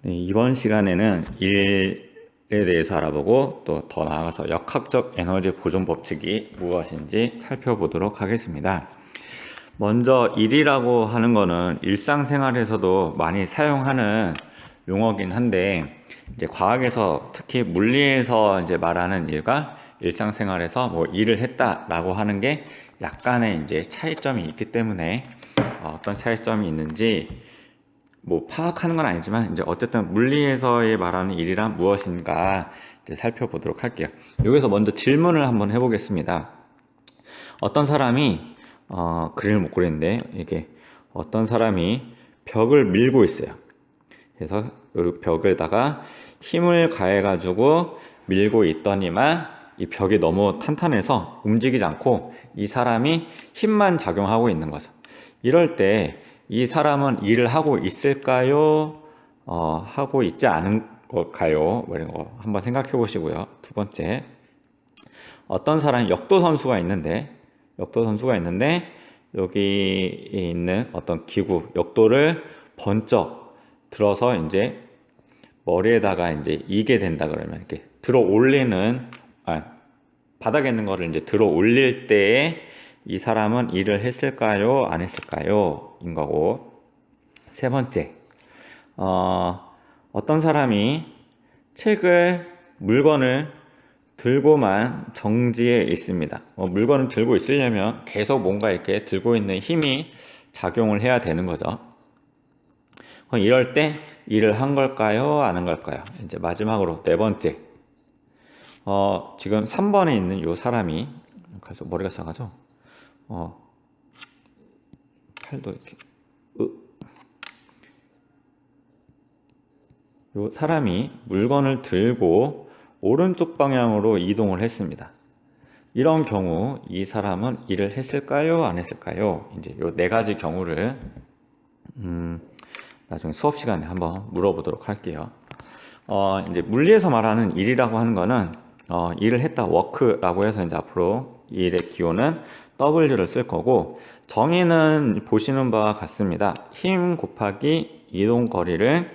네, 이번 시간에는 일에 대해서 알아보고 또 더 나아가서 역학적 에너지 보존 법칙이 무엇인지 살펴보도록 하겠습니다. 먼저 일이라고 하는 거는 일상생활에서도 많이 사용하는 용어긴 한데, 이제 과학에서 특히 물리에서 이제 말하는 일과 일상생활에서 뭐 일을 했다라고 하는 게 약간의 이제 차이점이 있기 때문에 어떤 차이점이 있는지 뭐 파악하는 건 아니지만, 이제 어쨌든 물리에서의 말하는 일이란 무엇인가 이제 살펴보도록 할게요. 여기서 먼저 질문을 한번 해보겠습니다. 어떤 사람이 그림을 못 그리는데, 이게 어떤 사람이 벽을 밀고 있어요. 그래서 이 벽에다가 힘을 가해 가지고 밀고 있더니만 이 벽이 너무 탄탄해서 움직이지 않고 이 사람이 힘만 작용하고 있는 거죠. 이럴 때 이 사람은 일을 하고 있을까요? 하고 있지 않은 걸까요? 뭐 이런 거 한번 생각해 보시고요. 두 번째, 어떤 사람이 역도 선수가 있는데 여기 있는 어떤 기구, 역도를 번쩍 들어서 이제 머리에다가 이제 이게 된다 그러면, 이렇게 들어 올리는, 바닥에 있는 거를 이제 들어 올릴 때에 이 사람은 일을 했을까요? 안 했을까요? 인 거고. 세 번째, 어떤 사람이 물건을 들고만 정지해 있습니다. 물건을 들고 있으려면 계속 뭔가 이렇게 들고 있는 힘이 작용을 해야 되는 거죠. 이럴 때 일을 한 걸까요? 안 한 걸까요? 이제 마지막으로 네 번째, 지금 3번에 있는 이 사람이, 그래서 머리가 작아져. 팔도 이렇게. 이 사람이 물건을 들고 오른쪽 방향으로 이동을 했습니다. 이런 경우 이 사람은 일을 했을까요? 안 했을까요? 이제 이 네 가지 경우를 나중에 수업 시간에 한번 물어보도록 할게요. 이제 물리에서 말하는 일이라고 하는 거는 일을 했다, 워크라고 해서 이제 앞으로 일의 기호는 W를 쓸 거고, 정의는 보시는 바와 같습니다. 힘 곱하기 이동 거리를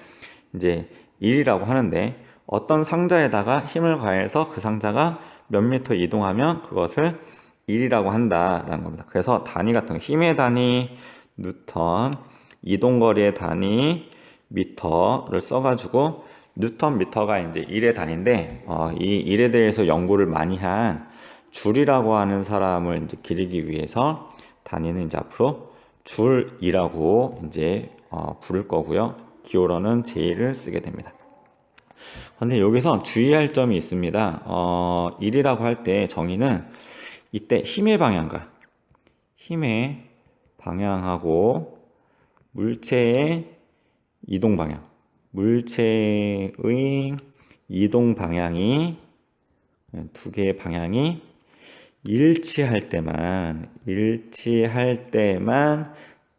이제 일이라고 하는데, 어떤 상자에다가 힘을 가해서 그 상자가 몇 미터 이동하면 그것을 일이라고 한다라는 겁니다. 그래서 단위 같은 거, 힘의 단위 뉴턴, 이동거리의 단위 미터를 써가지고, 뉴턴 미터가 이제 일의 단위인데, 이 일에 대해서 연구를 많이 한 줄이라고 하는 사람을 이제 기리기 위해서 단위는 이제 앞으로 줄이라고 이제 부를 거고요. 기호로는 J를 쓰게 됩니다. 근데 여기서 주의할 점이 있습니다. 일이라고 할 때 정의는 이때 힘의 방향하고 물체의 이동 방향, 물체의 이동 방향이, 두 개의 방향이 일치할 때만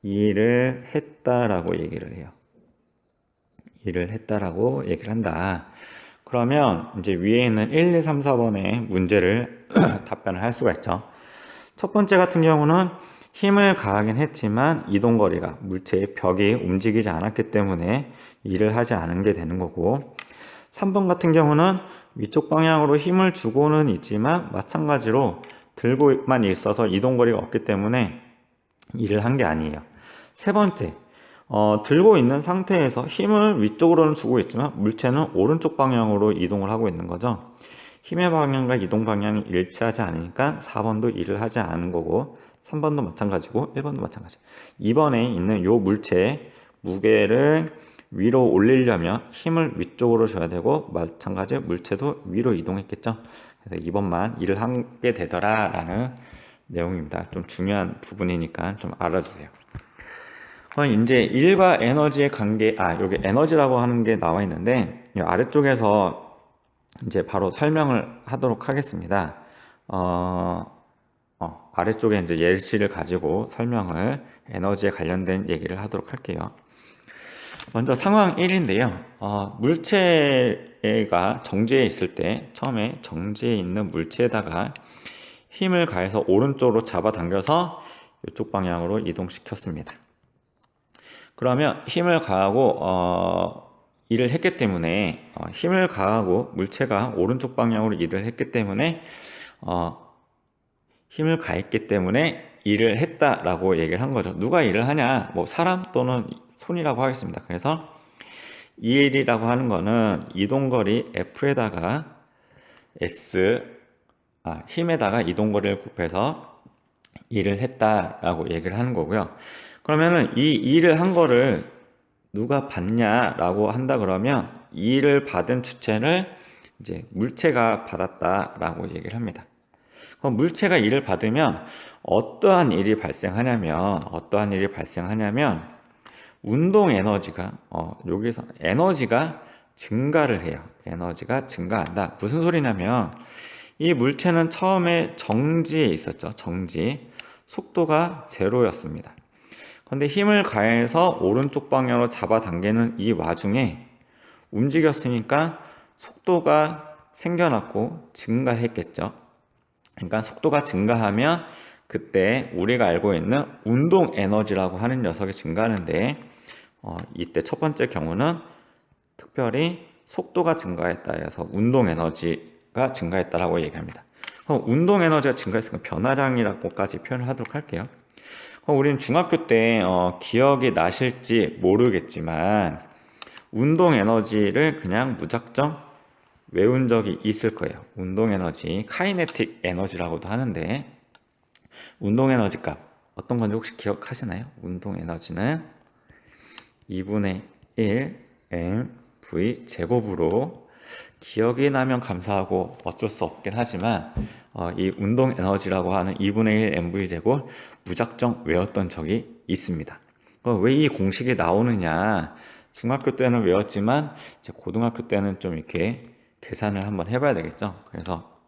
일을 했다라고 얘기를 해요. 일을 했다라고 얘기를 한다. 그러면 이제 위에 있는 1, 2, 3, 4번의 문제를 답변을 할 수가 있죠. 첫 번째 같은 경우는 힘을 가하긴 했지만 이동거리가, 물체의 벽이 움직이지 않았기 때문에 일을 하지 않은 게 되는 거고, 3번 같은 경우는 위쪽 방향으로 힘을 주고는 있지만 마찬가지로 들고만 있어서 이동거리가 없기 때문에 일을 한 게 아니에요. 세 번째, 들고 있는 상태에서 힘을 위쪽으로는 주고 있지만 물체는 오른쪽 방향으로 이동을 하고 있는 거죠. 힘의 방향과 이동 방향이 일치하지 않으니까 4번도 일을 하지 않은 거고, 3번도 마찬가지고 1번도 마찬가지. 2번에 있는 요 물체의 무게를 위로 올리려면 힘을 위쪽으로 줘야 되고, 마찬가지 물체도 위로 이동했겠죠. 그래서 2번만 일을 하게 되더라 라는 내용입니다. 좀 중요한 부분이니까 좀 알아주세요. 이제 일과 에너지의 관계, 여기 에너지라고 하는 게 나와 있는데, 이 아래쪽에서 이제 바로 설명을 하도록 하겠습니다. 아래쪽에 이제 예시를 가지고 에너지에 관련된 얘기를 하도록 할게요. 먼저 상황 1인데요. 물체가 정지해 있을 때, 처음에 정지해 있는 물체에다가 힘을 가해서 오른쪽으로 잡아당겨서 이쪽 방향으로 이동시켰습니다. 그러면 힘을 가하고 일을 했기 때문에 힘을 가하고 물체가 오른쪽 방향으로 일을 했기 때문에 힘을 가했기 때문에 일을 했다라고 얘기를 한 거죠. 누가 일을 하냐? 뭐 사람 또는 손이라고 하겠습니다. 그래서 이 일이라고 하는 거는 이동거리 F에다가 힘에다가 이동거리를 곱해서 일을 했다라고 얘기를 하는 거고요. 그러면은 이 일을 한 거를 누가 받냐라고 한다 그러면 이 일을 받은 주체를 이제 물체가 받았다라고 얘기를 합니다. 그럼 물체가 일을 받으면 어떠한 일이 발생하냐면 운동 에너지가 여기서 에너지가 증가를 해요. 에너지가 증가한다. 무슨 소리냐면 이 물체는 처음에 정지에 있었죠. 정지. 속도가 제로였습니다. 근데 힘을 가해서 오른쪽 방향으로 잡아당기는 이 와중에 움직였으니까 속도가 생겨났고 증가했겠죠. 그러니까 속도가 증가하면 그때 우리가 알고 있는 운동 에너지라고 하는 녀석이 증가하는데 이때 첫 번째 경우는 특별히 속도가 증가했다 해서 운동 에너지가 증가했다라고 얘기합니다. 그럼 운동 에너지가 증가했으니까 변화량이라고까지 표현을 하도록 할게요. 우리는 중학교 때 기억이 나실지 모르겠지만 운동 에너지를 그냥 무작정 외운 적이 있을 거예요. 운동 에너지, 카이네틱 에너지라고도 하는데 운동 에너지 값 어떤 건지 혹시 기억하시나요? 운동 에너지는 2분의 1 mv 제곱으로 기억이 나면 감사하고 어쩔 수 없긴 하지만 이 운동 에너지라고 하는 2분의 1 mv 제곱 무작정 외웠던 적이 있습니다. 왜 이 공식이 나오느냐? 중학교 때는 외웠지만 이제 고등학교 때는 좀 이렇게 계산을 한번 해봐야 되겠죠. 그래서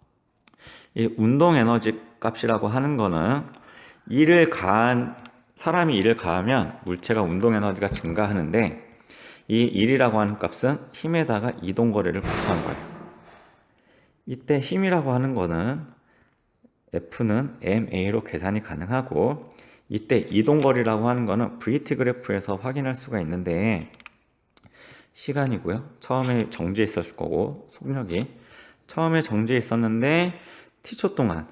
이 운동 에너지 값이라고 하는 거는 사람이 일을 가하면 물체가 운동 에너지가 증가하는데 이 일이라고 하는 값은 힘에다가 이동거리를 곱한 거예요. 이때 힘이라고 하는 거는 F는 ma로 계산이 가능하고 이때 이동거리라고 하는 거는 VT 그래프에서 확인할 수가 있는데 시간이고요. 처음에 정지해 있었을 거고 속력이 처음에 정지해 있었는데 t초 동안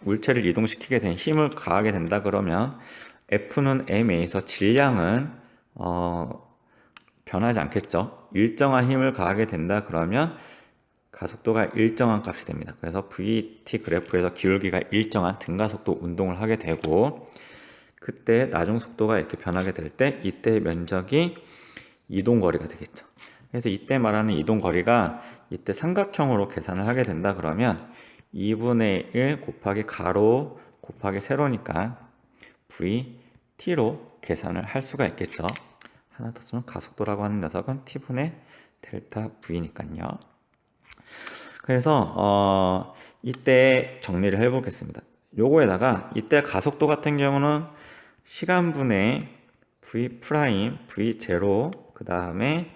물체를 이동시키게 된 힘을 가하게 된다 그러면 F는 ma에서 질량은 변하지 않겠죠. 일정한 힘을 가하게 된다 그러면 가속도가 일정한 값이 됩니다. 그래서 VT 그래프에서 기울기가 일정한 등가속도 운동을 하게 되고 그때 나중 속도가 이렇게 변하게 될 때 이때 면적이 이동거리가 되겠죠. 그래서 이때 말하는 이동거리가 이때 삼각형으로 계산을 하게 된다 그러면 2분의 1 곱하기 가로 곱하기 세로니까 VT로 계산을 할 수가 있겠죠. 하나 더 쓰면 가속도라고 하는 녀석은 T분의 델타 V니까요. 그래서 이때 정리를 해보겠습니다. 요거에다가 이때 가속도 같은 경우는 시간분의 V 프라임, V0, 그 다음에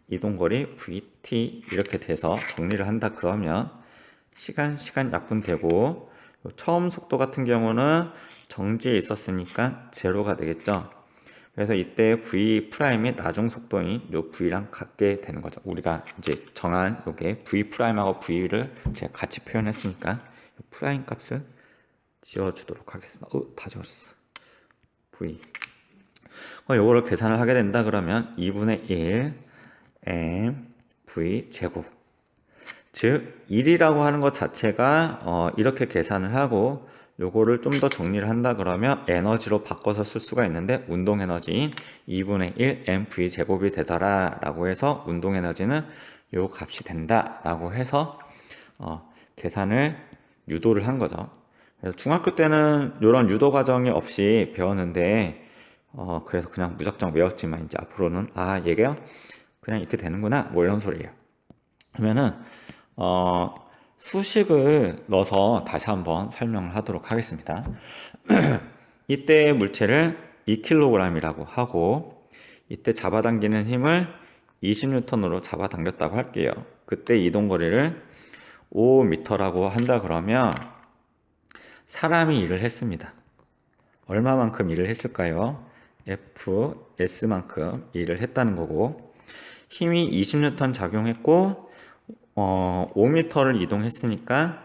이동거리 VT 이렇게 돼서 정리를 한다 그러면 시간 약분되고 처음 속도 같은 경우는 정지에 있었으니까 제로가 되겠죠. 그래서 이때 V 프라임이 나중 속도인 요 V랑 같게 되는 거죠. 우리가 이제 정한 요게 V 프라임하고 V를 제가 같이 표현했으니까 요 프라임 값을 지워주도록 하겠습니다. 다 지워졌어. V. 요거를 계산을 하게 된다 그러면 2분의 1 m v 제곱. 즉 1이라고 하는 것 자체가 이렇게 계산을 하고 요거를 좀 더 정리를 한다 그러면 에너지로 바꿔서 쓸 수가 있는데 운동 에너지인 2분의 1 mv 제곱이 되더라 라고 해서 운동 에너지는 요 값이 된다 라고 해서 계산을 유도를 한 거죠. 그래서 중학교 때는 이런 유도 과정이 없이 배웠는데 그래서 그냥 무작정 외웠지만 이제 앞으로는 얘가 그냥 이렇게 되는구나 뭐 이런 소리예요. 그러면은 수식을 넣어서 다시 한번 설명을 하도록 하겠습니다. 이때 물체를 2kg이라고 하고 이때 잡아당기는 힘을 20N으로 잡아당겼다고 할게요. 그때 이동거리를 5m라고 한다 그러면 사람이 일을 했습니다. 얼마만큼 일을 했을까요? Fs만큼 일을 했다는 거고, 힘이 20N 작용했고 5m를 이동했으니까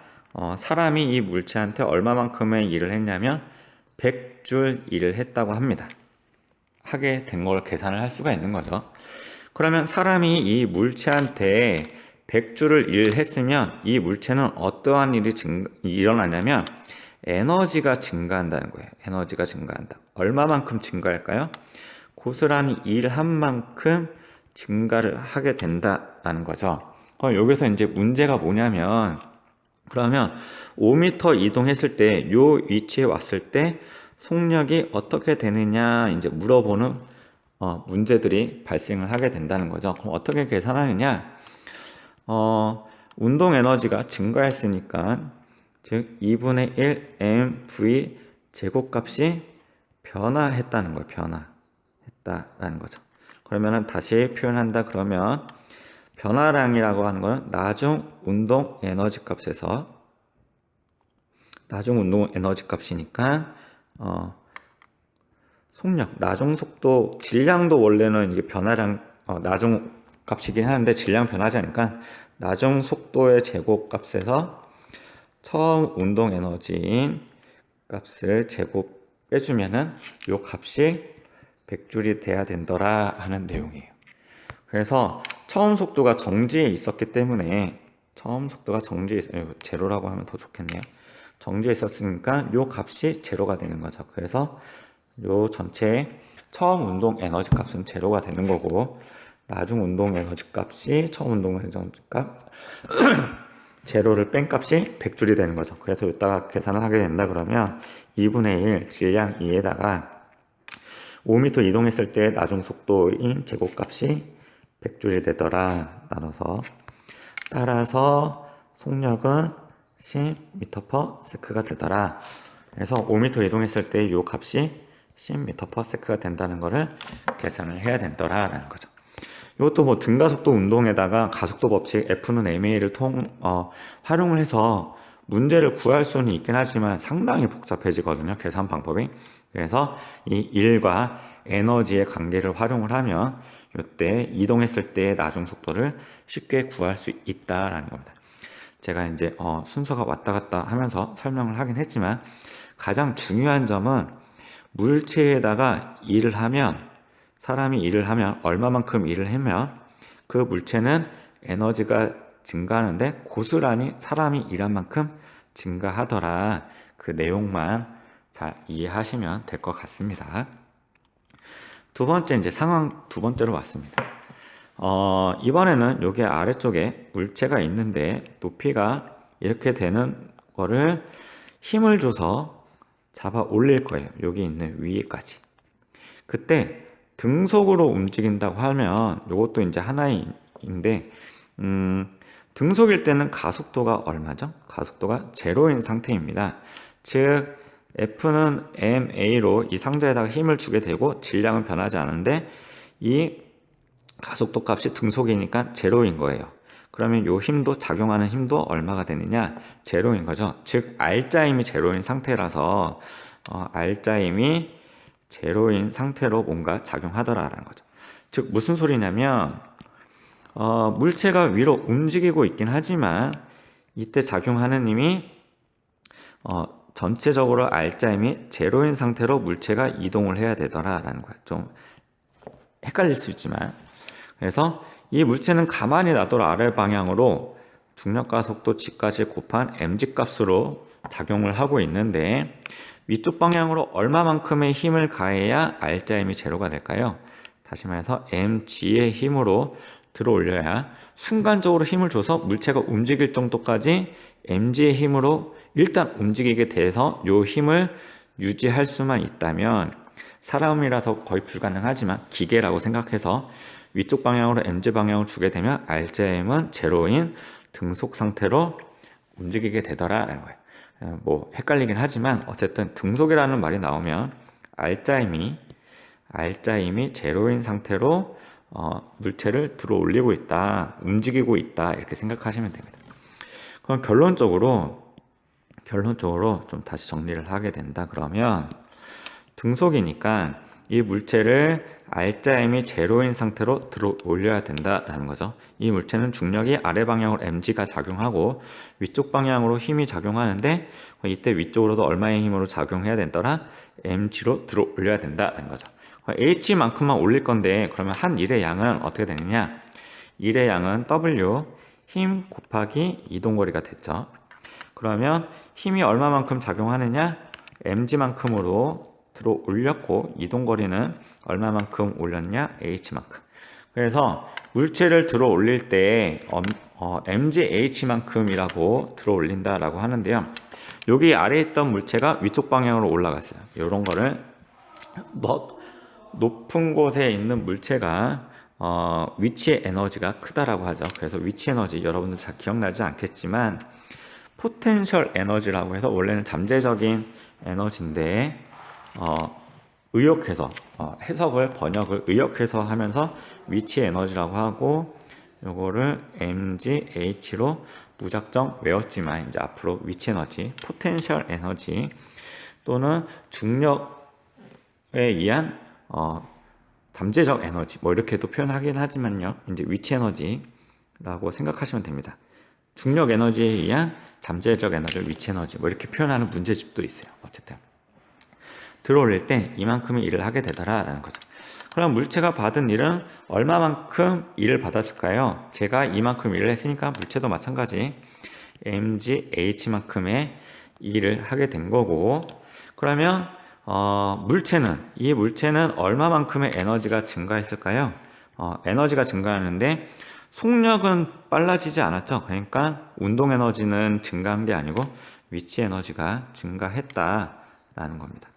사람이 이 물체한테 얼마만큼의 일을 했냐면 100줄 일을 했다고 합니다. 하게 된 걸 계산을 할 수가 있는 거죠. 그러면 사람이 이 물체한테 100줄을 일했으면 이 물체는 어떠한 일이 일어나냐면 에너지가 증가한다는 거예요. 에너지가 증가한다. 얼마만큼 증가할까요? 고스란히 일한 만큼 증가를 하게 된다는 거죠. 그럼 여기서 이제 문제가 뭐냐면, 그러면 5m 이동했을 때 요 위치에 왔을 때 속력이 어떻게 되느냐 이제 물어보는 문제들이 발생을 하게 된다는 거죠. 그럼 어떻게 계산하느냐? 운동 에너지가 증가했으니까 즉 2분의 1 mv 제곱값이 변화했다는 거예요. 변화했다라는 거죠. 그러면은 다시 표현한다 그러면 변화량이라고 하는 거는 나중 운동 에너지 값에서 나중 운동 에너지 값이니까 속력, 나중 속도, 질량도 원래는 이게 변화량 나중 값이긴 하는데 질량 변하지 않으니까 나중 속도의 제곱 값에서 처음 운동 에너지인 값을 제곱 빼주면은 요 값이 100줄이 돼야 된더라 하는 내용이에요. 그래서 처음 속도가 정지에 있었기 때문에 처음 속도가 정지에 있어요. 제로라고 하면 더 좋겠네요. 정지에 있었으니까 요 값이 제로가 되는 거죠. 그래서 요 전체 처음 운동 에너지 값은 제로가 되는 거고 나중 운동 에너지 값이 처음 운동 에너지 값 제로를 뺀 값이 100줄이 되는 거죠. 그래서 이따가 계산을 하게 된다 그러면 2분의 1 질량 2에다가 5m 이동했을 때 나중 속도인 제곱값이 100줄이 되더라 나눠서 따라서 속력은 10m/s가 되더라. 그래서 5m 이동했을 때 이 값이 10m/s가 된다는 거를 계산을 해야 된더라 라는 거죠. 이것도 뭐 등가속도 운동에다가 가속도 법칙 F는 ma를 활용을 해서 문제를 구할 수는 있긴 하지만 상당히 복잡해지거든요. 계산 방법이. 그래서 이 일과 에너지의 관계를 활용을 하면 이때 이동했을 때의 나중 속도를 쉽게 구할 수 있다라는 겁니다. 제가 이제 순서가 왔다 갔다 하면서 설명을 하긴 했지만 가장 중요한 점은 물체에다가 일을 하면 사람이 일을 하면 얼마만큼 일을 하면 그 물체는 에너지가 증가하는데 고스란히 사람이 일한 만큼 증가하더라. 그 내용만 잘 이해하시면 될 것 같습니다. 두 번째 이제 상황 두 번째로 왔습니다. 이번에는 여기 아래쪽에 물체가 있는데 높이가 이렇게 되는 거를 힘을 줘서 잡아 올릴 거예요. 여기 있는 위에까지. 그때 등속으로 움직인다고 하면 이것도 이제 하나인데 등속일 때는 가속도가 얼마죠? 가속도가 제로인 상태입니다. 즉 F는 ma로 이 상자에다가 힘을 주게 되고 질량은 변하지 않은데 이 가속도 값이 등속이니까 제로인 거예요. 그러면 이 힘도 작용하는 힘도 얼마가 되느냐? 제로인 거죠. 즉 R자임이 제로인 상태라서 R자임이 제로인 상태로 뭔가 작용하더라라는 거죠. 즉 무슨 소리냐면 물체가 위로 움직이고 있긴 하지만 이때 작용하는 힘이 전체적으로 R자임이 제로인 상태로 물체가 이동을 해야 되더라라는 거예요. 좀 헷갈릴 수 있지만 그래서 이 물체는 가만히 놔둬도 아래 방향으로 중력가속도 g까지 곱한 mg 값으로 작용을 하고 있는데 위쪽 방향으로 얼마만큼의 힘을 가해야 R자임이 제로가 될까요? 다시 말해서 mg의 힘으로 들어 올려야 순간적으로 힘을 줘서 물체가 움직일 정도까지 mg의 힘으로 일단 움직이게 돼서 이 힘을 유지할 수만 있다면 사람이라서 거의 불가능하지만 기계라고 생각해서 위쪽 방향으로 mg 방향을 주게 되면 R자임은 제로인 등속 상태로 움직이게 되더라라는 거예요. 뭐 헷갈리긴 하지만 어쨌든 등속이라는 말이 나오면 R자임이 제로인 상태로 물체를 들어 올리고 있다, 움직이고 있다 이렇게 생각하시면 됩니다. 그럼 결론적으로 좀 다시 정리를 하게 된다 그러면 등속이니까 이 물체를 R자임이 제로인 상태로 들어 올려야 된다라는 거죠. 이 물체는 중력이 아래 방향으로 mg가 작용하고 위쪽 방향으로 힘이 작용하는데 이때 위쪽으로도 얼마의 힘으로 작용해야 된더라? mg로 들어 올려야 된다는 거죠. h만큼만 올릴 건데 그러면 한 일의 양은 어떻게 되느냐? 일의 양은 w 힘 곱하기 이동거리가 됐죠. 그러면 힘이 얼마만큼 작용하느냐? mg만큼으로 들어 올렸고 이동거리는 얼마만큼 올렸냐? h만큼. 그래서 물체를 들어 올릴 때 mgh만큼이라고 들어 올린다라고 하는데요. 여기 아래에 있던 물체가 위쪽 방향으로 올라갔어요. 이런 거를 높은 곳에 있는 물체가 위치 에너지가 크다라고 하죠. 그래서 위치 에너지 여러분들 잘 기억나지 않겠지만 포텐셜 에너지라고 해서 원래는 잠재적인 에너지인데 의역해서 번역을 의역해서 하면서 위치 에너지라고 하고 요거를 mgh로 무작정 외웠지만 이제 앞으로 위치 에너지, 포텐셜 에너지 또는 중력에 의한 잠재적 에너지 뭐 이렇게도 표현하긴 하지만요. 이제 위치 에너지라고 생각하시면 됩니다. 중력 에너지에 의한 잠재적 에너지를 위치 에너지 뭐 이렇게 표현하는 문제집도 있어요. 어쨌든 들어올릴 때 이만큼의 일을 하게 되더라 라는 거죠. 그럼 물체가 받은 일은 얼마만큼 일을 받았을까요? 제가 이만큼 일을 했으니까 물체도 마찬가지 mgh만큼의 일을 하게 된 거고, 그러면 이 물체는 얼마만큼의 에너지가 증가했을까요? 에너지가 증가하는데 속력은 빨라지지 않았죠. 그러니까 운동 에너지는 증가한 게 아니고 위치 에너지가 증가했다라는 겁니다.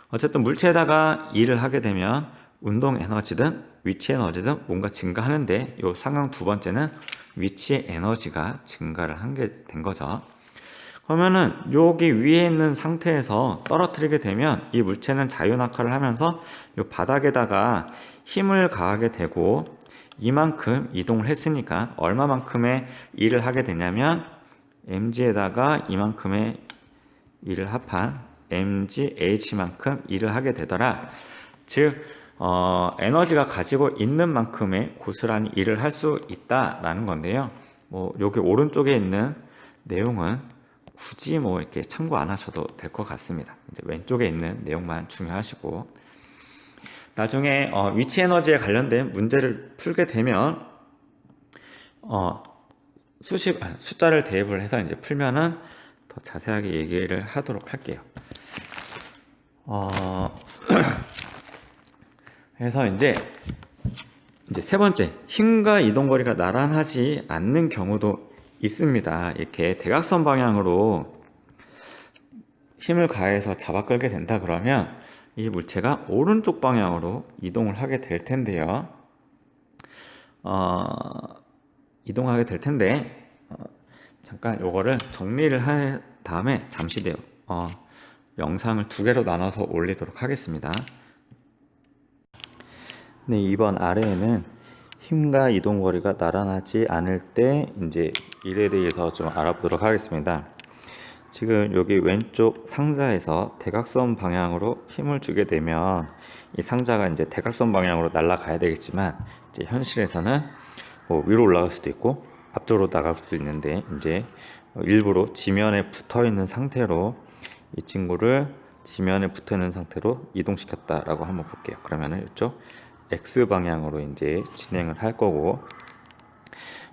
어쨌든 물체에다가 일을 하게 되면 운동 에너지든 위치 에너지든 뭔가 증가하는데 요 상황 두 번째는 위치 에너지가 증가를 한 게 된 거죠. 그러면은 여기 위에 있는 상태에서 떨어뜨리게 되면 이 물체는 자유낙하를 하면서 요 바닥에다가 힘을 가하게 되고 이만큼 이동을 했으니까 얼마만큼의 일을 하게 되냐면 mg에다가 이만큼의 일을 합한 mgh만큼 일을 하게 되더라. 즉 에너지가 가지고 있는 만큼의 고스란히 일을 할 수 있다라는 건데요. 뭐 여기 오른쪽에 있는 내용은 굳이 뭐 이렇게 참고 안 하셔도 될 것 같습니다. 이제 왼쪽에 있는 내용만 중요하시고, 나중에 위치 에너지에 관련된 문제를 풀게 되면 숫자를 대입을 해서 이제 풀면은 더 자세하게 얘기를 하도록 할게요. 그래서 이제 세 번째, 힘과 이동거리가 나란하지 않는 경우도 있습니다. 이렇게 대각선 방향으로 힘을 가해서 잡아 끌게 된다 그러면 이 물체가 오른쪽 방향으로 이동을 하게 될 텐데요. 잠깐 요거를 정리를 한 다음에 잠시 뒤에 영상을 두 개로 나눠서 올리도록 하겠습니다. 네, 이번 아래에는 힘과 이동거리가 나란하지 않을 때 이제 일에 대해서 좀 알아보도록 하겠습니다. 지금 여기 왼쪽 상자에서 대각선 방향으로 힘을 주게 되면 이 상자가 이제 대각선 방향으로 날아가야 되겠지만 이제 현실에서는 뭐 위로 올라갈 수도 있고 앞쪽으로 나갈 수도 있는데 이제 일부러 지면에 붙어 있는 상태로 이 친구를 지면에 붙어 있는 상태로 이동시켰다라고 한번 볼게요. 그러면은 이쪽 X 방향으로 이제 진행을 할 거고,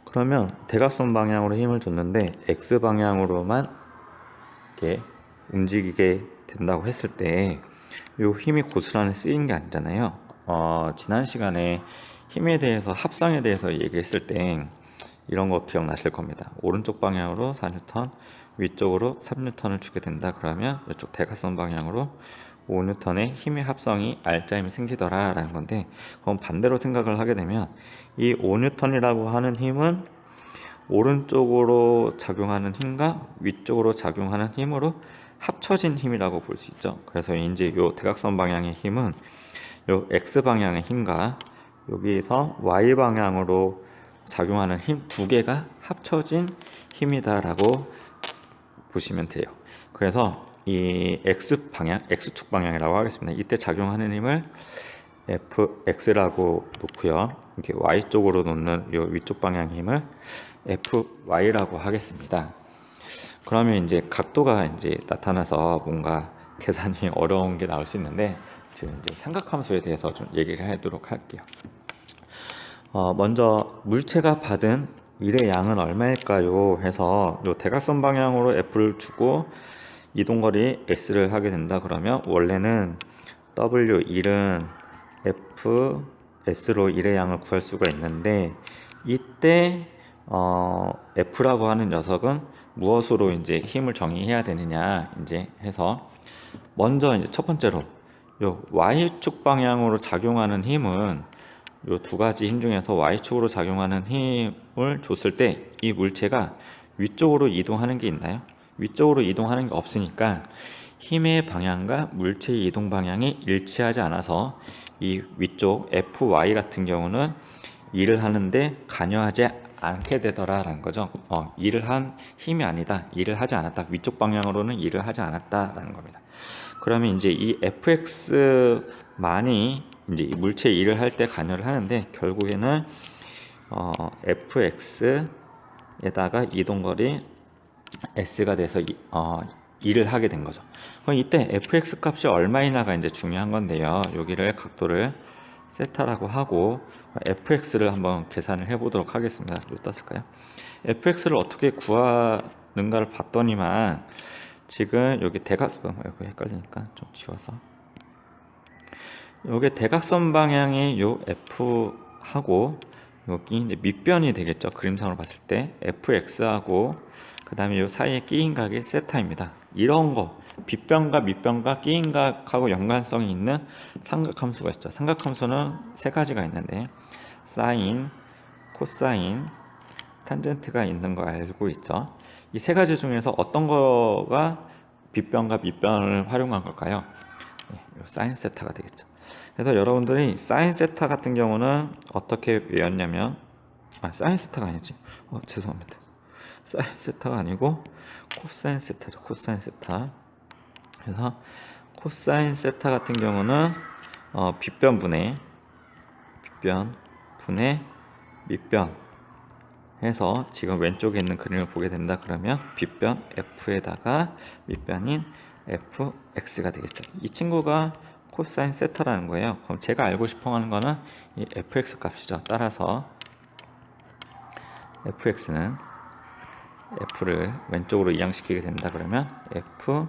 그러면 대각선 방향으로 힘을 줬는데 X 방향으로만 이렇게 움직이게 된다고 했을 때 이 힘이 고스란히 쓰인 게 아니잖아요. 지난 시간에 힘에 대해서 합성에 대해서 얘기했을 때 이런 거 기억나실 겁니다. 오른쪽 방향으로 4N, 위쪽으로 3N을 주게 된다 그러면 이쪽 대각선 방향으로 5N의 힘의 합성이 R자임이 생기더라 라는 건데, 그럼 반대로 생각을 하게 되면 이 5N이라고 하는 힘은 오른쪽으로 작용하는 힘과 위쪽으로 작용하는 힘으로 합쳐진 힘이라고 볼 수 있죠. 그래서 이제 이 대각선 방향의 힘은 이 X 방향의 힘과 여기서 Y 방향으로 작용하는 힘 두 개가 합쳐진 힘이다 라고 보시면 돼요. 그래서 이 x 방향, x축 방향이라고 하겠습니다. 이때 작용하는 힘을 fx라고 놓고요. 이렇게 y 쪽으로 놓는 이 위쪽 방향 힘을 fy라고 하겠습니다. 그러면 이제 각도가 이제 나타나서 뭔가 계산이 어려운 게 나올 수 있는데, 지금 이제 삼각함수에 대해서 좀 얘기를 하도록 할게요. 먼저 물체가 받은 일의 양은 얼마일까요? 해서 요 대각선 방향으로 f를 주고 이동거리 x를 하게 된다. 그러면 원래는 w1은 f s로 일의 양을 구할 수가 있는데, 이때 f라고 하는 녀석은 무엇으로 이제 힘을 정의해야 되느냐 이제 해서, 먼저 이제 첫 번째로 요 y축 방향으로 작용하는 힘은 요 두 가지 힘 중에서 y축으로 작용하는 힘을 줬을 때 이 물체가 위쪽으로 이동하는 게 있나요? 위쪽으로 이동하는 게 없으니까 힘의 방향과 물체의 이동 방향이 일치하지 않아서 이 위쪽 fy 같은 경우는 일을 하는데 관여하지 않게 되더라라는 거죠. 일을 한 힘이 아니다, 일을 하지 않았다, 위쪽 방향으로는 일을 하지 않았다라는 겁니다. 그러면 이제 이 fx만이 이제 물체 일을 할 때 관여를 하는데, 결국에는 fx에다가 이동거리 s가 돼서 일을 하게 된 거죠. 그럼 이때 fx 값이 얼마이나가 이제 중요한 건데요. 여기를 각도를 세타라고 하고 fx를 한번 계산을 해보도록 하겠습니다. 여기다 쓸까요? fx를 어떻게 구하는가를 봤더니만, 지금 여기 대각선, 이거 헷갈리니까 좀 지워서, 여기 대각선 방향의 요 f하고 여기 이제 밑변이 되겠죠. 그림상으로 봤을 때 fx하고 그 다음에 요 사이에 끼인 각이 세타입니다. 이런 거 빗변과 밑변과 끼인 각하고 연관성이 있는 삼각함수가 있죠. 삼각함수는 세 가지가 있는데, 사인, 코사인, 탄젠트가 있는 거 알고 있죠. 이 세 가지 중에서 어떤 거가 빗변과 밑변을 활용한 걸까요? 네, 사인 세타가 되겠죠. 그래서 여러분들이 사인 세타 같은 경우는 어떻게 외웠냐면, 사인 세타가 아니지, 죄송합니다. 사인 세타가 아니고 코사인 세타죠. 코사인 세타. 그래서 코사인 세타 같은 경우는 빗변분의 밑변 해서, 지금 왼쪽에 있는 그림을 보게 된다 그러면 빗변 f에다가 밑변인 fx가 되겠죠. 이 친구가 코사인 세타라는 거예요. 그럼 제가 알고 싶어 하는 거는 이 fx 값이죠. 따라서 fx는 f를 왼쪽으로 이항시키게 된다 그러면 f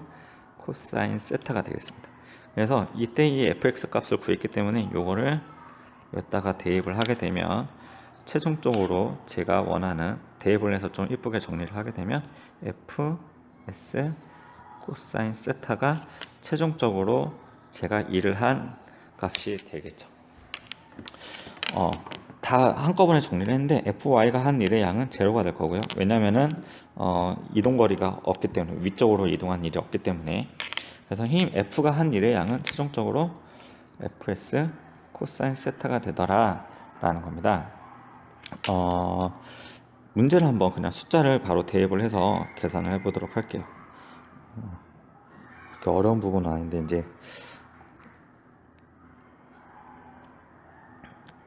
코사인 세타가 되겠습니다. 그래서 이때 이 fx 값을 구했기 때문에 요거를 여기다가 대입을 하게 되면, 최종적으로 제가 원하는, 대입을 해서 좀 이쁘게 정리를 하게 되면 fs 코사인 세타가 최종적으로 제가 일을 한 값이 되겠죠. 다 한꺼번에 정리를 했는데 fy가 한 일의 양은 제로가 될 거고요. 왜냐면은 이동거리가 없기 때문에, 위쪽으로 이동한 일이 없기 때문에. 그래서 힘 f가 한 일의 양은 최종적으로 fs 코사인 세타가 되더라 라는 겁니다. 문제를 한번 그냥 숫자를 바로 대입을 해서 계산을 해 보도록 할게요. 그렇게 어려운 부분은 아닌데, 이제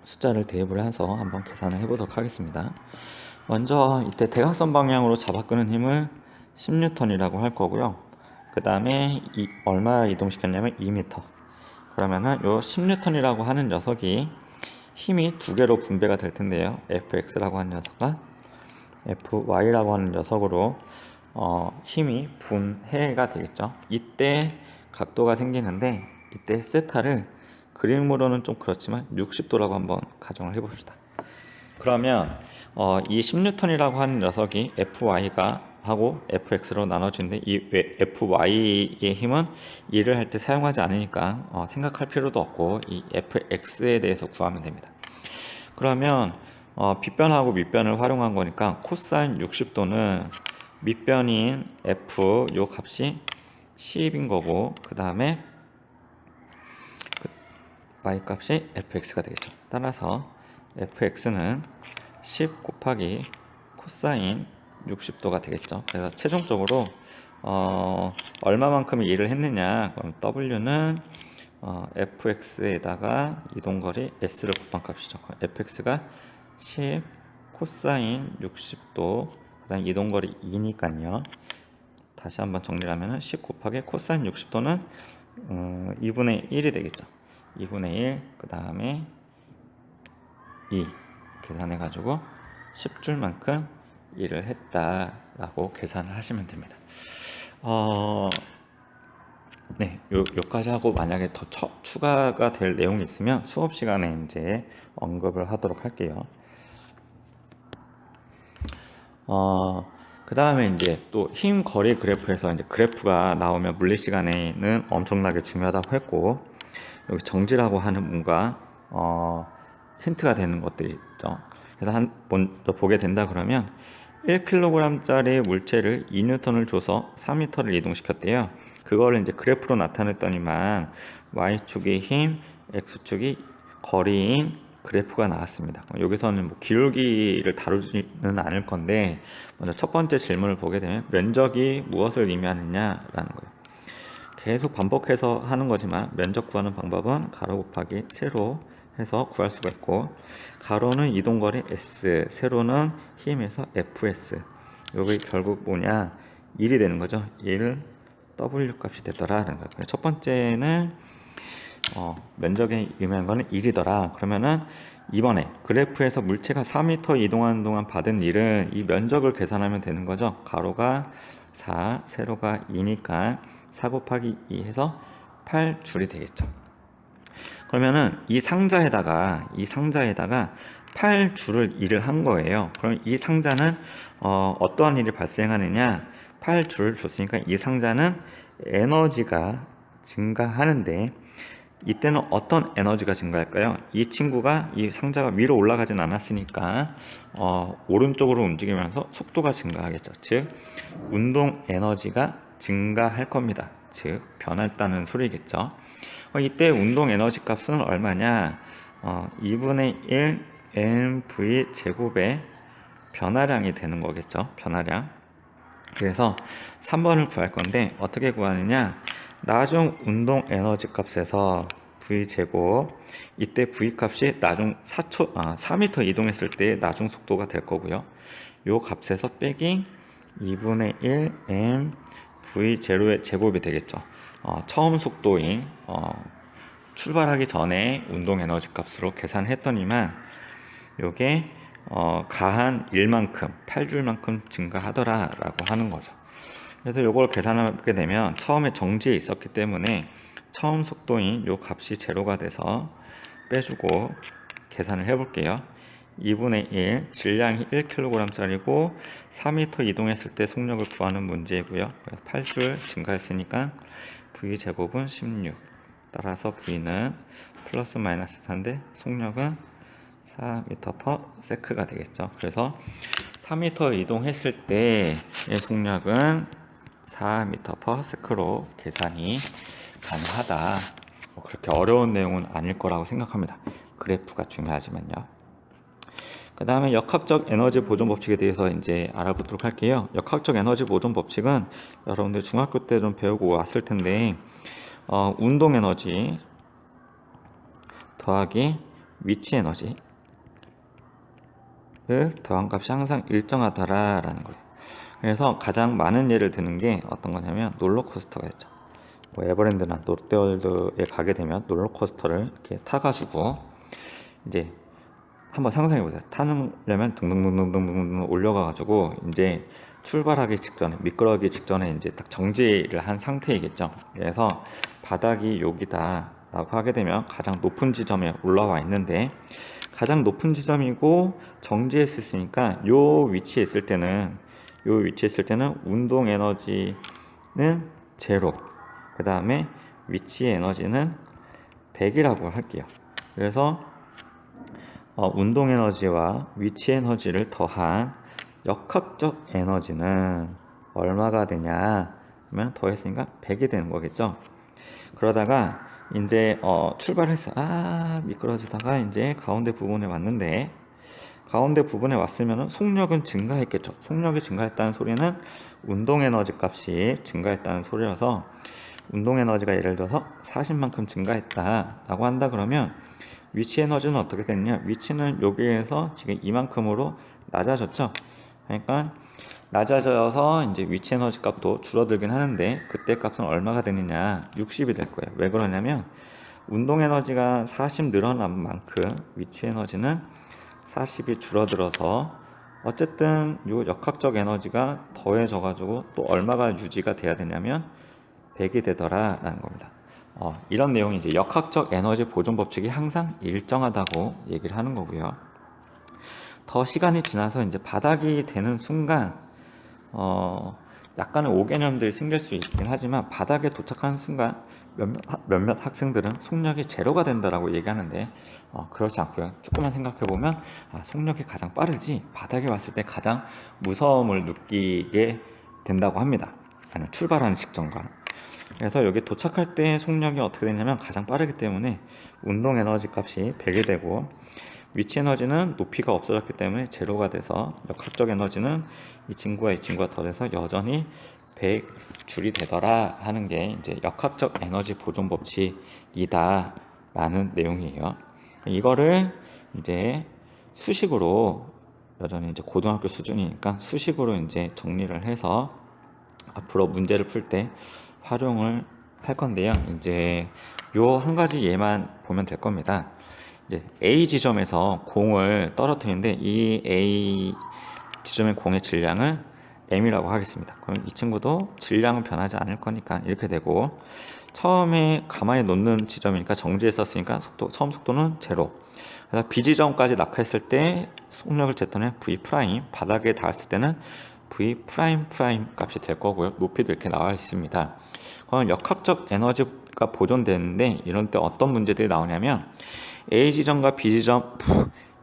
숫자를 대입을 해서 한번 계산을 해 보도록 하겠습니다. 먼저 이때 대각선 방향으로 잡아 끄는 힘을 10N이라고 할 거고요. 그 다음에 얼마 이동시켰냐면 2m. 그러면은 요 10N이라고 하는 녀석이 힘이 두 개로 분배가 될 텐데요. fx라고 하는 녀석과 fy라고 하는 녀석으로 힘이 분해가 되겠죠. 이때 각도가 생기는데, 이때 세타를 그림으로는 좀 그렇지만 60도라고 한번 가정을 해봅시다. 그러면 이 10N이라고 하는 녀석이 fy가 하고 fx로 나눠지는데, 이 fy의 힘은 일을 할 때 사용하지 않으니까 생각할 필요도 없고 이 fx에 대해서 구하면 됩니다. 그러면 빗변하고 밑변을 활용한 거니까 코사인 60도는 밑변인 f 요 값이 10인 거고, 그 다음에 y 값이 fx가 되겠죠. 따라서 fx는 10 곱하기 코사인 60도가 되겠죠. 그래서 최종적으로 얼마만큼 일을 했느냐. 그럼 W는 fx에다가 이동거리 s를 곱한 값이죠. fx가 10 코사인 60도, 그 다음 이동거리 2니까요. 다시 한번 정리를 하면 10 곱하기 코사인 60도는 2분의 1이 되겠죠. 2분의 1, 그 다음에 2 계산해 가지고 10줄만큼 일을 했다라고 계산을 하시면 됩니다. 네, 요까지 하고 만약에 더 추가가 될 내용이 있으면 수업 시간에 이제 언급을 하도록 할게요. 그 다음에 이제 또 힘 거리 그래프에서 이제 그래프가 나오면 물리 시간에는 엄청나게 중요하다고 했고, 여기 정지라고 하는 뭔가 힌트가 되는 것들이 있죠. 그래서 먼저 보게 된다 그러면 1kg짜리 물체를 2N을 줘서 4m를 이동시켰대요. 그거를 이제 그래프로 나타냈더니만 Y축이 힘, X축이 거리인 그래프가 나왔습니다. 여기서는 뭐 기울기를 다루지는 않을 건데, 먼저 첫 번째 질문을 보게 되면 면적이 무엇을 의미하느냐라는 거예요. 계속 반복해서 하는 거지만 면적 구하는 방법은 가로 곱하기 세로 해서 구할 수가 있고, 가로는 이동거리 S, 세로는 힘에서 FS. 여기 결국 뭐냐, 1이 되는 거죠. 1 W 값이 되더라라는 거예요. 첫 번째는 면적에 의미하는 거는 1이더라. 그러면은 이번에 그래프에서 물체가 4m 이동하는 동안 받은 일은 이 면적을 계산하면 되는 거죠. 가로가 4, 세로가 2니까 4 곱하기 2 해서 8줄이 되겠죠. 그러면은 이 상자에다가 8줄을 일을 한 거예요. 그럼 이 상자는 어떠한 일이 발생하느냐? 8줄을 줬으니까 이 상자는 에너지가 증가하는데, 이때는 어떤 에너지가 증가할까요? 이 상자가 위로 올라가진 않았으니까 오른쪽으로 움직이면서 속도가 증가하겠죠. 즉 운동 에너지가 증가할 겁니다. 즉 변했다는 소리겠죠. 이때 운동 에너지 값은 얼마냐? 2분의 1 mv 제곱의 변화량이 되는 거겠죠. 변화량. 그래서 3번을 구할 건데 어떻게 구하느냐? 나중 운동 에너지 값에서 v 제곱, 이때 v 값이 나중 4m 이동했을 때 나중 속도가 될 거고요. 요 값에서 빼기 2분의 1 m v 제로의 제곱이 되겠죠. 처음 속도인 출발하기 전에 운동 에너지 값으로 계산했더니만 요게 가한 1만큼 8줄만큼 증가하더라라고 하는 거죠. 그래서 요걸 계산하게 되면 처음에 정지에 있었기 때문에 처음 속도인 요 값이 제로가 돼서 빼주고 계산을 해볼게요. 2분의 1, 질량이 1kg짜리고 4m 이동했을 때 속력을 구하는 문제고요. 8줄 증가했으니까 V제곱은 16. 따라서 V는 플러스 마이너스 4인데 속력은 4m/s가 되겠죠. 그래서 4m 이동했을 때의 속력은 4m/s로 계산이 가능하다. 그렇게 어려운 내용은 아닐 거라고 생각합니다. 그래프가 중요하지만요. 그 다음에 역학적 에너지 보존 법칙에 대해서 이제 알아보도록 할게요. 역학적 에너지 보존 법칙은 여러분들 중학교 때 좀 배우고 왔을 텐데, 운동 에너지 더하기 위치 에너지를 더한 값이 항상 일정하다라는 거예요. 그래서 가장 많은 예를 드는 게 어떤 거냐면 롤러코스터가 있죠. 뭐 에버랜드나 롯데월드에 가게 되면 롤러코스터를 이렇게 타가지고 이제 한번 상상해 보세요. 타려면 등등등등등등 올려가가지고 이제 출발하기 직전에, 미끄러기 직전에 이제 딱 정지를 한 상태이겠죠. 그래서 바닥이 여기다라고 하게 되면 가장 높은 지점에 올라와 있는데, 가장 높은 지점이고 정지했으니까 요 위치에 있을 때는 운동 에너지는 제로, 그 다음에 위치 에너지는 100이라고 할게요. 그래서 운동 에너지와 위치 에너지를 더한 역학적 에너지는 얼마가 되냐 하면 더했으니까 100이 되는 거겠죠. 그러다가 이제 출발해서 미끄러지다가 이제 가운데 부분에 왔는데, 가운데 부분에 왔으면 속력은 증가했겠죠. 속력이 증가했다는 소리는 운동 에너지 값이 증가했다는 소리여서 운동 에너지가 예를 들어서 40만큼 증가했다라고 한다 그러면 위치 에너지는 어떻게 됐냐? 위치는 여기에서 지금 이만큼으로 낮아졌죠. 그러니까 낮아져서 이제 위치 에너지 값도 줄어들긴 하는데 그때 값은 얼마가 되느냐? 60이 될 거예요. 왜 그러냐면 운동 에너지가 40 늘어난 만큼 위치 에너지는 40이 줄어들어서 어쨌든 요 역학적 에너지가 더해져 가지고 또 얼마가 유지가 돼야 되냐면 100이 되더라 라는 겁니다. 이런 내용이 이제 역학적 에너지 보존 법칙이 항상 일정하다고 얘기를 하는 거고요. 더 시간이 지나서 이제 바닥이 되는 순간 약간의 오개념들이 생길 수 있긴 하지만 바닥에 도착하는 순간 몇몇 학생들은 속력이 제로가 된다라고 얘기하는데 그렇지 않고요. 조금만 생각해 보면 속력이 가장 빠르지 바닥에 왔을 때 가장 무서움을 느끼게 된다고 합니다. 아니면 출발하는 직전과. 그래서 여기 도착할 때 속력이 어떻게 되냐면 가장 빠르기 때문에 운동 에너지 값이 100이 되고 위치 에너지는 높이가 없어졌기 때문에 제로가 돼서 역학적 에너지는 이 친구가 더해서 여전히 100줄이 되더라 하는 게 이제 역학적 에너지 보존 법칙이다 라는 내용이에요. 이거를 이제 수식으로 여전히 이제 고등학교 수준이니까 수식으로 이제 정리를 해서 앞으로 문제를 풀 때 활용을 할 건데요. 이제 요 한 가지 예만 보면 될 겁니다. 이제 A 지점에서 공을 떨어뜨리는데 이 A 지점의 공의 질량을 m이라고 하겠습니다. 그럼 이 친구도 질량은 변하지 않을 거니까 이렇게 되고 처음에 가만히 놓는 지점이니까 정지에 썼으니까 처음 속도는 제로. 그래서 B 지점까지 낙하했을 때 속력을 쟀더니 V 프라임 바닥에 닿았을 때는 V 프라임 값이 될 거고요. 높이도 이렇게 나와 있습니다. 그럼 역학적 에너지가 보존되는데 이런 때 어떤 문제들이 나오냐면 A 지점과 B 지점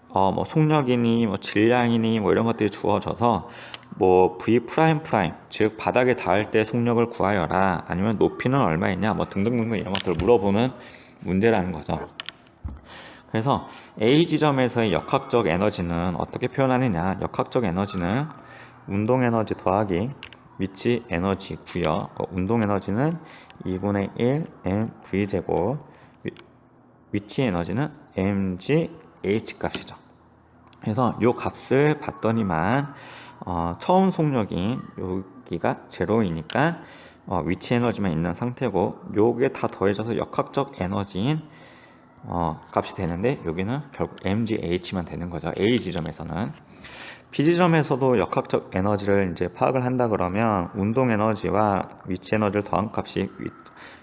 뭐 속력이니 뭐 질량이니 뭐 이런 것들이 주어져서 뭐 V 프라임 즉 바닥에 닿을 때 속력을 구하여라 아니면 높이는 얼마이냐 뭐 등등등등 이런 것들을 물어보는 문제라는 거죠. 그래서 A 지점에서의 역학적 에너지는 어떻게 표현하느냐? 역학적 에너지는 운동 에너지 더하기 위치 에너지고요. 운동 에너지는 2분의 1 mv 제곱 위치 에너지는 mgh 값이죠. 그래서 이 값을 봤더니만 처음 속력이 여기가 제로이니까 위치 에너지만 있는 상태고 요게 다 더해져서 역학적 에너지인 값이 되는데 여기는 결국 mgh만 되는 거죠. A 지점에서는. B 지점에서도 역학적 에너지를 이제 파악을 한다 그러면 운동 에너지와 위치 에너지를 더한 값이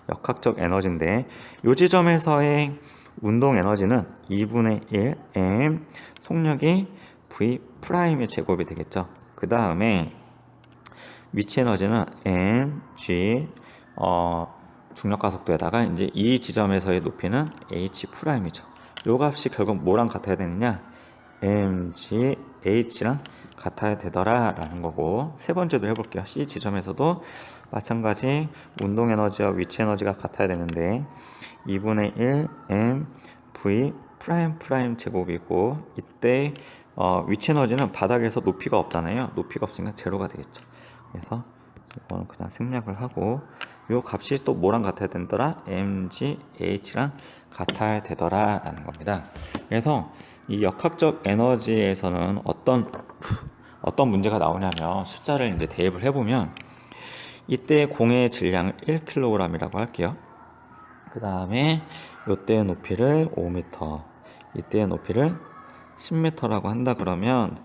역학적 에너지인데 이 지점에서의 운동 에너지는 2분의 1 m 속력이 v 프라임의 제곱이 되겠죠. 그 다음에 위치 에너지는 m g 중력가속도에다가 이제 이 지점에서의 높이는 h 프라임이죠. 요 값이 결국 뭐랑 같아야 되느냐? mgh랑 같아야 되더라 라는 거고 세 번째도 해볼게요. C 지점에서도 마찬가지 운동 에너지와 위치 에너지가 같아야 되는데 2분의 1 m v 프라임 제곱이고 이때 위치 에너지는 바닥에서 높이가 없잖아요. 높이가 없으니까 제로가 되겠죠. 그래서 이거는 그냥 생략을 하고 요 값이 또 뭐랑 같아야 되더라? mgh랑 같아야 되더라 라는 겁니다. 그래서 이 역학적 에너지에서는 어떤 문제가 나오냐면 숫자를 이제 대입을 해보면 이때 공의 질량을 1kg이라고 할게요. 그 다음에 이때의 높이를 5m, 이때의 높이를 10m라고 한다 그러면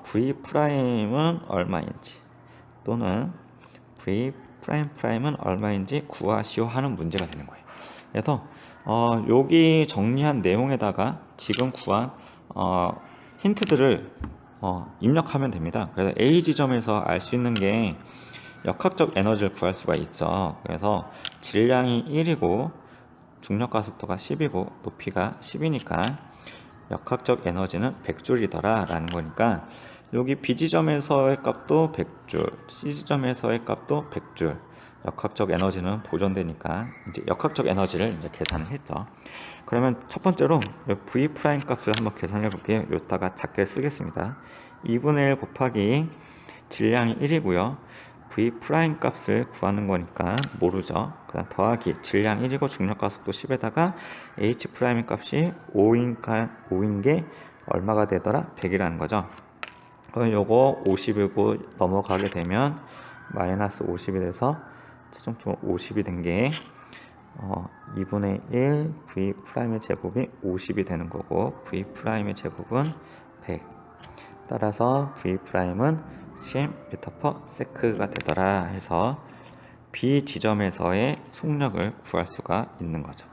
V 프라임은 얼마인지 또는 V 프라임은 얼마인지 구하시오 하는 문제가 되는 거예요. 그래서 여기 정리한 내용에다가 지금 구한 힌트들을 입력하면 됩니다. 그래서 A 지점에서 알 수 있는 게 역학적 에너지를 구할 수가 있죠. 그래서 질량이 1이고 중력가속도가 10이고 높이가 10이니까 역학적 에너지는 100줄이더라 라는 거니까 여기 B 지점에서의 값도 100줄, C 지점에서의 값도 100줄, 역학적 에너지는 보존되니까 이제 역학적 에너지를 이제 계산을 했죠. 그러면 첫 번째로 v 프라임 값을 한번 계산해 볼게요. 여기다가 작게 쓰겠습니다. 2분의 1 곱하기 질량이 1이고요. v 프라임 값을 구하는 거니까 모르죠. 그다음 더하기 질량 1이고 중력과 속도 10에다가 h 프라임 값이 5인 게 얼마가 되더라? 100이라는 거죠. 그럼 요거 50이고 넘어가게 되면 마이너스 50이 돼서 최종적으로 50이 된 게 2분의 1 v 프라임의 제곱이 50이 되는 거고 v 프라임의 제곱은 100. 따라서 v 프라임은 10m/s가 되더라 해서 B 지점에서의 속력을 구할 수가 있는 거죠.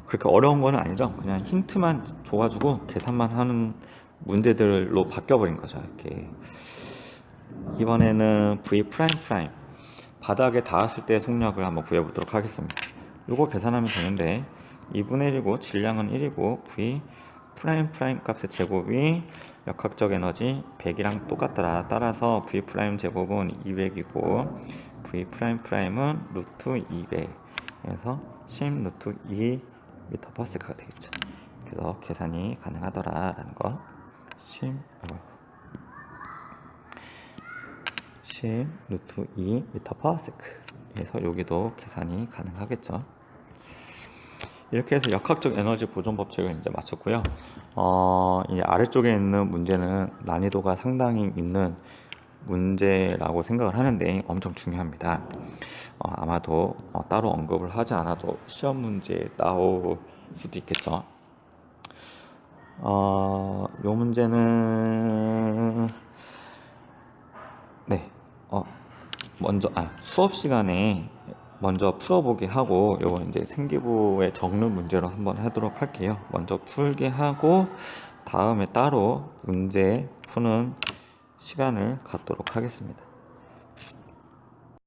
그렇게 어려운 건 아니죠. 그냥 힌트만 줘가지고 계산만 하는 문제들로 바뀌어버린 거죠. 이렇게 이번에는 v 프라임 바닥에 닿았을 때 속력을 한번 구해보도록 하겠습니다. 요거 계산하면 되는데 2분의 1이고 질량은 1이고 v 프라임 값의 제곱이 역학적 에너지 100이랑 똑같더라. 따라서 v 프라임 제곱은 200이고 v 프라임은 루트 200에서 10 루트 2m/s가 되겠죠. 그래서 계산이 가능하더라라는 거. 10 루트 2m/s. 그래서 여기도 계산이 가능하겠죠. 이렇게 해서 역학적 에너지 보존 법칙을 이제 마쳤고요. 이 아래쪽에 있는 문제는 난이도가 상당히 있는 문제라고 생각을 하는데 엄청 중요합니다. 아마도 따로 언급을 하지 않아도 시험 문제에 나올 수도 있겠죠. 요 문제는 먼저 수업 시간에 먼저 풀어보게 하고 요거 이제 생기부에 적는 문제로 한번 하도록 할게요. 먼저 풀게 하고 다음에 따로 문제 푸는 시간을 갖도록 하겠습니다.